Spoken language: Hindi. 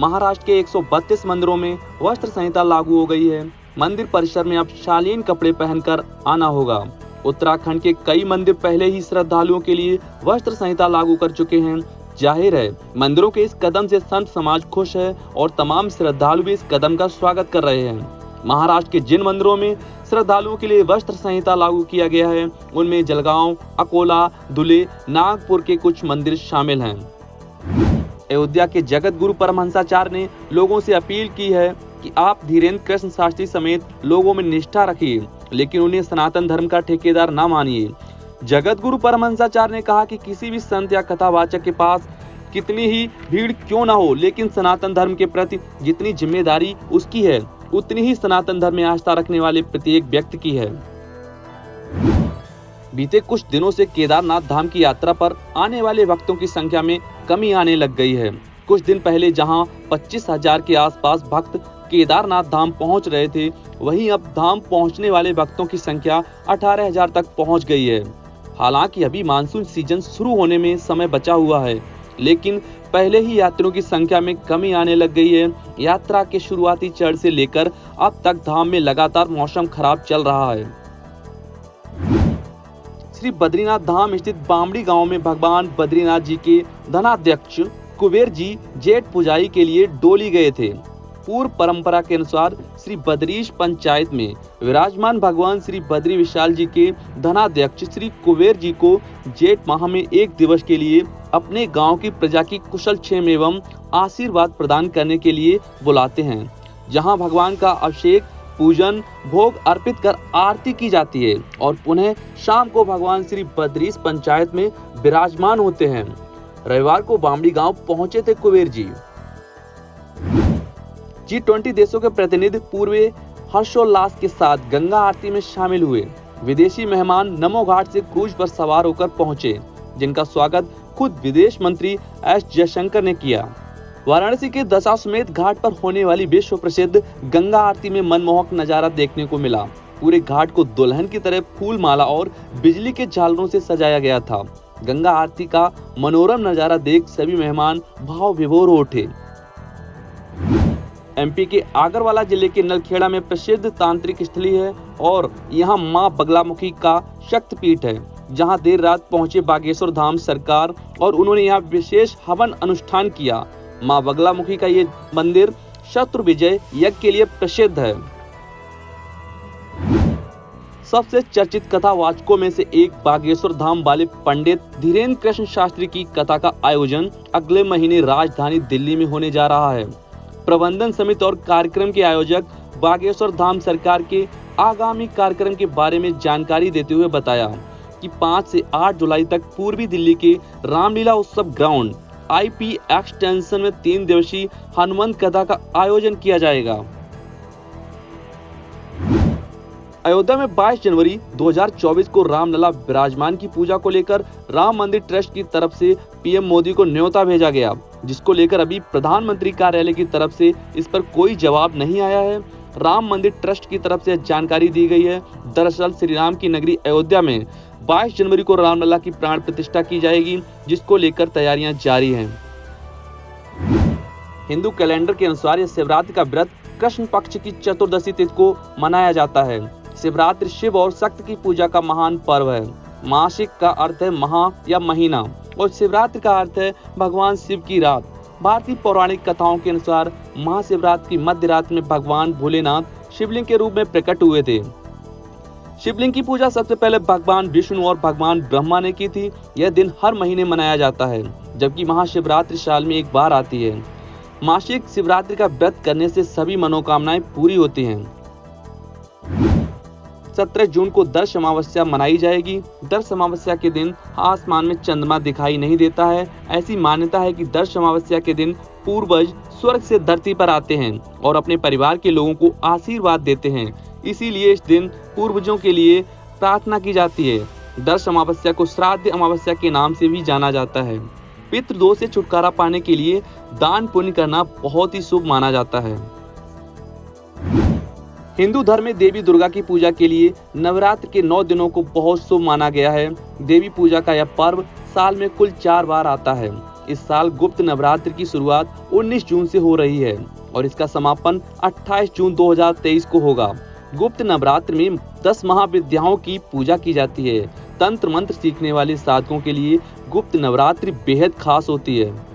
महाराष्ट्र के 132 मंदिरों में वस्त्र संहिता लागू हो गई है। मंदिर परिसर में अब शालीन कपड़े पहनकर आना होगा। उत्तराखंड के कई मंदिर पहले ही श्रद्धालुओं के लिए वस्त्र संहिता लागू कर चुके हैं। जाहिर है मंदिरों के इस कदम से संत समाज खुश है और तमाम श्रद्धालु भी इस कदम का स्वागत कर रहे हैं। महाराष्ट्र के जिन मंदिरों में श्रद्धालुओं के लिए वस्त्र संहिता लागू किया गया है उनमें जलगांव, अकोला, धुले, नागपुर के कुछ मंदिर शामिल हैं। अयोध्या के जगत गुरु परमहंसाचार्य ने लोगों से अपील की है कि आप धीरेन्द्र कृष्ण शास्त्री समेत लोगों में निष्ठा रखिए, लेकिन उन्हें सनातन धर्म का ठेकेदार न मानिए। जगत गुरु परमहंसाचार्य ने कहा कि किसी भी संत या कथावाचक के पास कितनी ही भीड़ क्यों ना हो, लेकिन सनातन धर्म के प्रति जितनी जिम्मेदारी उसकी है उतनी ही सनातन धर्म में आस्था रखने वाले प्रत्येक व्यक्ति की है। बीते कुछ दिनों से केदारनाथ धाम की यात्रा पर आने वाले भक्तों की संख्या में कमी आने लग गई है। कुछ दिन पहले जहां 25,000 के आसपास भक्त केदारनाथ धाम पहुंच रहे थे, वहीं अब धाम पहुंचने वाले भक्तों की संख्या 18,000 तक पहुंच गई है। हालांकि अभी मानसून सीजन शुरू होने में समय बचा हुआ है, लेकिन पहले ही यात्रियों की संख्या में कमी आने लग गई है। यात्रा के शुरुआती चरण से लेकर अब तक धाम में लगातार मौसम खराब चल रहा है। श्री बद्रीनाथ धाम स्थित बामड़ी गांव में भगवान बद्रीनाथ जी के धनाध्यक्ष कुबेर जी जेठ पुजाई के लिए डोली गए थे। पूर्व परंपरा के अनुसार श्री बद्रीश पंचायत में विराजमान भगवान श्री बद्री विशाल जी के धनाध्यक्ष श्री कुबेर जी को जेठ माह में 1 दिवस के लिए अपने गांव की प्रजा की कुशल क्षेम एवं आशीर्वाद प्रदान करने के लिए बुलाते हैं, जहां भगवान का अभिषेक, पूजन, भोग अर्पित कर आरती की जाती है और पुनः शाम को भगवान श्री बद्रीश पंचायत में विराजमान होते हैं। रविवार को बामड़ी गांव पहुंचे थे कुबेर जी। G20 देशों के प्रतिनिधि पूर्व हर्षोल्लास के साथ गंगा आरती में शामिल हुए। विदेशी मेहमान नमो घाट से क्रूज पर सवार होकर पहुंचे, जिनका स्वागत खुद विदेश मंत्री एस जयशंकर ने किया। वाराणसी के दशाश्वमेध घाट पर होने वाली विश्व प्रसिद्ध गंगा आरती में मनमोहक नजारा देखने को मिला। पूरे घाट को दुल्हन की तरह फूल माला और बिजली के झालरों से सजाया गया था। गंगा आरती का मनोरम नजारा देख सभी मेहमान भाव विभोर हो उठे। एमपी के आगरवाला जिले के नलखेड़ा में प्रसिद्ध तांत्रिक स्थली है और यहाँ मां बगलामुखी का शक्तिपीठ है, जहां देर रात पहुंचे बागेश्वर धाम सरकार और उन्होंने यहाँ विशेष हवन अनुष्ठान किया। मां बगलामुखी का ये मंदिर शत्रु विजय यज्ञ के लिए प्रसिद्ध है। सबसे चर्चित कथावाचकों में से एक बागेश्वर धाम वाले पंडित धीरेन्द्र कृष्ण शास्त्री की कथा का आयोजन अगले महीने राजधानी दिल्ली में होने जा रहा है। प्रबंधन समिति और कार्यक्रम के आयोजक बागेश्वर धाम सरकार के आगामी कार्यक्रम के बारे में जानकारी देते हुए बताया कि 5 से 8 जुलाई तक पूर्वी दिल्ली के रामलीला उत्सव ग्राउंड IP एक्सटेंशन में 3 दिवसीय हनुमंत कथा का आयोजन किया जाएगा। अयोध्या में 22 जनवरी 2024 को रामलला विराजमान की पूजा को लेकर राम मंदिर ट्रस्ट की तरफ से PM मोदी को न्योता भेजा गया, जिसको लेकर अभी प्रधानमंत्री कार्यालय की तरफ से इस पर कोई जवाब नहीं आया है। राम मंदिर ट्रस्ट की तरफ से जानकारी दी गई है। दरअसल श्री राम की नगरी अयोध्या में 22 जनवरी को रामलला की प्राण प्रतिष्ठा की जाएगी, जिसको लेकर तैयारियां जारी हैं। हिंदू कैलेंडर के अनुसार यह शिवरात्रि का व्रत कृष्ण पक्ष की चतुर्दशी तिथि को मनाया जाता है। शिवरात्रि शिव और शक्ति की पूजा का महान पर्व है। मासिक का अर्थ है महा या महीना और शिवरात्रि का अर्थ है भगवान शिव की रात। भारतीय पौराणिक कथाओं के अनुसार महाशिवरात्रि की मध्य रात्रि में भगवान भोलेनाथ शिवलिंग के रूप में प्रकट हुए थे। शिवलिंग की पूजा सबसे पहले भगवान विष्णु और भगवान ब्रह्मा ने की थी। यह दिन हर महीने मनाया जाता है, जबकि महाशिवरात्रि साल में एक बार आती है। मासिक शिवरात्रि का व्रत करने से सभी मनोकामनाएं पूरी होती हैं। 17 जून को दर्श अमावस्या मनाई जाएगी। दर्श अमावस्या के दिन आसमान में चंद्रमा दिखाई नहीं देता है। ऐसी मान्यता है कि दर्श अमावस्या के दिन पूर्वज स्वर्ग से धरती पर आते हैं और अपने परिवार के लोगों को आशीर्वाद देते हैं। इसीलिए इस दिन पूर्वजों के लिए प्रार्थना की जाती है। दर्श अमावस्या को श्राद्ध अमावस्या के नाम से भी जाना जाता है। पितृदोष से छुटकारा पाने के लिए दान पुण्य करना बहुत ही शुभ माना जाता है। हिंदू धर्म में देवी दुर्गा की पूजा के लिए नवरात्र के 9 दिनों को बहुत शुभ माना गया है। देवी पूजा का यह पर्व साल में कुल 4 बार आता है। इस साल गुप्त नवरात्र की शुरुआत 19 जून से हो रही है और इसका समापन 28 जून 2023 को होगा। गुप्त नवरात्र में 10 महाविद्याओं की पूजा की जाती है। तंत्र मंत्र सीखने वाले साधकों के लिए गुप्त नवरात्रि बेहद खास होती है।